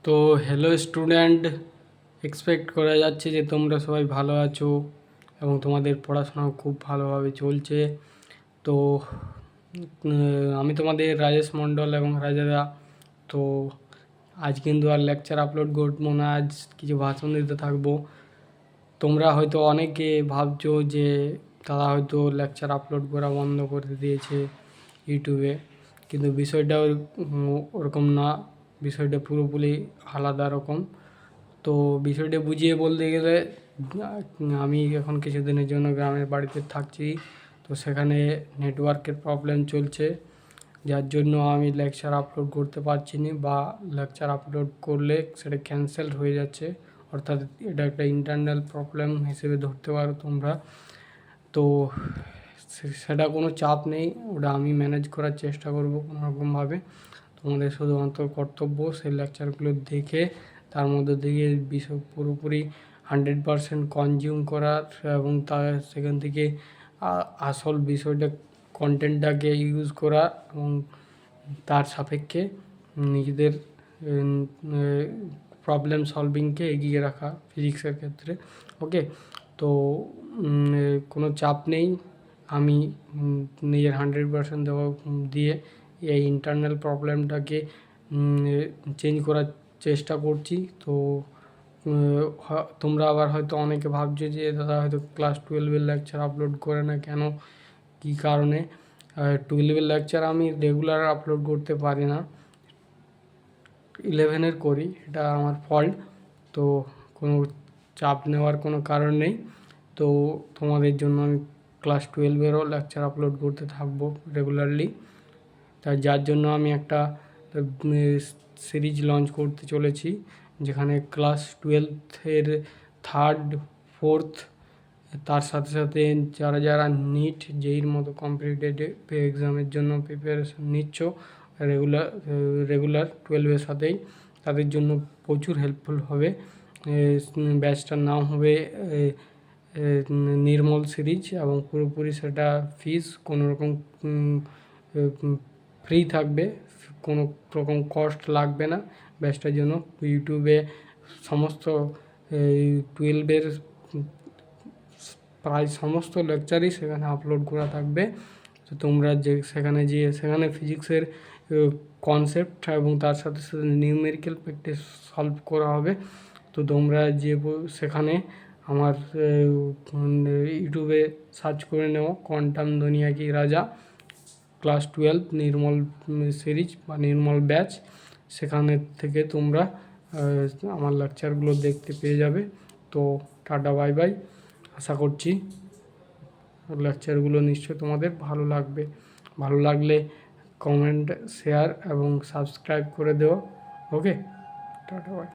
তো hello student, expect করা যাচ্ছে যে তোমরা সবাই ভালো আছো এবং তোমাদের পড়াশোনাও খুব ভালোভাবে চলছে। তো আমি তোমাদের রাজেশ মণ্ডল এবং রাজাদা। তো আজ কিন্তু আর লেকচার আপলোড করবো না, আজ কিছু ভাষণ দিতে থাকবো। তোমরা হয়তো অনেকে ভাবছো যে তারা হয়তো লেকচার আপলোড করা বন্ধ করে দিয়েছে ইউটিউবে, কিন্তু বিষয়টা ওরকম না, বিষয়টা পুরোপুরি আলাদা রকম। তো বিষয়টা বুঝিয়ে বলতে গেলে আমি এখন কিছুদিনের জন্য গ্রামের বাড়িতে থাকছি। তো সেখানে নেটওয়ার্কের প্রবলেম চলছে, যার জন্য আমি লেকচার আপলোড করতে পারছি না, বা লেকচার আপলোড করলে সেটা ক্যান্সেল হয়ে যাচ্ছে। অর্থাৎ এটা একটা ইন্টারনাল প্রবলেম হিসেবে ধরতে পারো তোমরা। তো সেটা কোনো চাপ নেই, ওটা আমি ম্যানেজ করার চেষ্টা করব কোনোরকমভাবে। তোমাদের শুধুমাত্র কর্তব্য সেই লেকচারগুলো দেখে তার মধ্যে দিয়ে বিষয় পুরোপুরি 100% কনজিউম করার, এবং তার সেখান থেকে আসল বিষয়টা কন্টেন্টটাকে ইউজ করা এবং তার সাপেক্ষে নিজেদের প্রবলেম সলভিংকে এগিয়ে রাখা ফিজিক্সের ক্ষেত্রে। ওকে, তো কোনো চাপ নেই, আমি নিজের 100% দেওয়া দিয়ে এই ইন্টারনাল প্রবলেমটাকে চেঞ্জ করার চেষ্টা করছি। তো তোমরা আবার হয়তো অনেকে ভাবছো যে দাদা হয়তো ক্লাস 12-এর লেকচার আপলোড করে না কেন, কী কারণে। 12-এর লেকচার আমি রেগুলার আপলোড করতে পারি না, 11-এর করি, এটা আমার ফল্ট। তো কোনো চাপ নেওয়ার কোনো কারণ নেই। তো তোমাদের জন্য আমি ক্লাস 12-এরও লেকচার আপলোড করতে থাকবো রেগুলারলি। তাই যার জন্য আমি একটা সিরিজ লঞ্চ করতে চলেছি, যেখানে ক্লাস 12-এর 3rd 4th, তার সাথে সাথে যারা যারা নিট জেইর মতো কম্পিটিটিভ এক্সামের জন্য প্রিপারেশন নিচ্ছ রেগুলার 12-এর সাথেই, তাদের জন্য প্রচুর হেল্পফুল হবে। ব্যাচটার নাম হবে নির্মল সিরিজ, এবং পুরোপুরি সেটা ফিস কোনো রকম ফ্রি থাকবে, কোনো রকম কস্ট লাগবে না ব্যাচটার জন্য। ইউটিউবে সমস্ত 12-এর প্রায় সমস্ত লেকচারই সেখানে আপলোড করা থাকবে। তো তোমরা সেখানে ফিজিক্সের কনসেপ্ট এবং তার সাথে সাথে নিউমেরিক্যাল প্র্যাকটিস সলভ করা হবে। তো তোমরা সেখানে আমার ইউটিউবে সার্চ করে নেও কোয়ান্টাম দুনিয়া কি রাজা ক্লাস 12 নির্মল সিরিজ বা নির্মল ব্যাচ, সেখানে থেকে তোমরা আমার লেকচারগুলো দেখতে পেয়ে যাবে। তো টাটা বাই বাই, আশা করছি লেকচারগুলো নিশ্চয়ই তোমাদের ভালো লাগবে। ভালো লাগলে কমেন্ট, শেয়ার এবং সাবস্ক্রাইব করে দেও। ওকে, টাটা বাই।